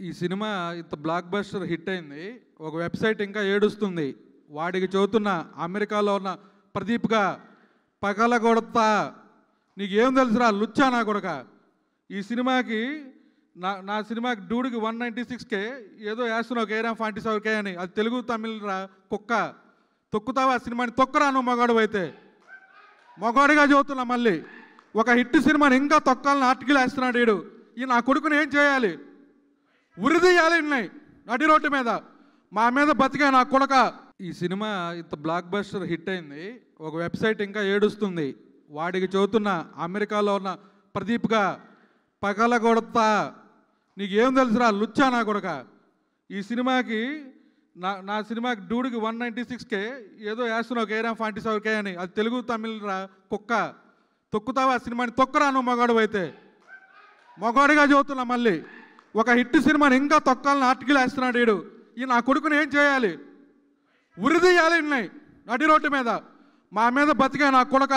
ఈ సినిమా ఇంత block buster hit అయింది. ఒక వెబ్సైట్ ఇంకా ఏడుస్తుంది. వాడికి చెబుతున్న అమెరికాలో ఉన్న ప్రదీప్గా పగలగొడతా, నీకేం తెలుసురా లుచ్చా నా కొడక. ఈ సినిమాకి నా సినిమాకి డూడికి 196K ఏదో వేస్తున్నావు, KRM47K అని. అది తెలుగు తమిళ రా కుక్క. తొక్కుతావా ఆ సినిమాని? తొక్కరా నువ్వు మగాడు అయితే. మగాడిగా చెబుతున్నా మళ్ళీ. ఒక హిట్ సినిమాని ఇంకా తొక్కాలని ఆర్టికల్ వేస్తున్నాడు వీడు. ఈ నా కొడుకుని ఏం చేయాలి? ఉరిదీయాలి ఉన్నాయి నడి రోడ్డు మీద. మా మీద బతికే నా కొడక. ఈ సినిమా ఇంత బ్లాక్ బస్టర్ హిట్ అయింది. ఒక వెబ్సైట్ ఇంకా ఏడుస్తుంది. వాడికి చెబుతున్న అమెరికాలో ఉన్న ప్రదీప్గా పగలగొడతా, నీకేం తెలుసురా లుచ్చా నా కొడక. ఈ సినిమాకి నా సినిమాకి డూడికి 196K ఏదో వేస్తున్నావు, KRM47K అని. అది తెలుగు తమిళ రా కుక్క. తొక్కుతావా ఆ సినిమాని? తొక్కరా నువ్వు మగాడు అయితే. మగాడిగా చెబుతున్నా మళ్ళీ. ఒక హిట్ సినిమాని ఇంకా తొక్కాలని ఆర్టికల్ వేస్తున్నాడు వీడు. ఈ నా కొడుకుని ఏం చేయాలి? ఉరిదీయాలి ఉన్నాయి నడి రోడ్డు మీద. మా మీద బతికే నా కొడక.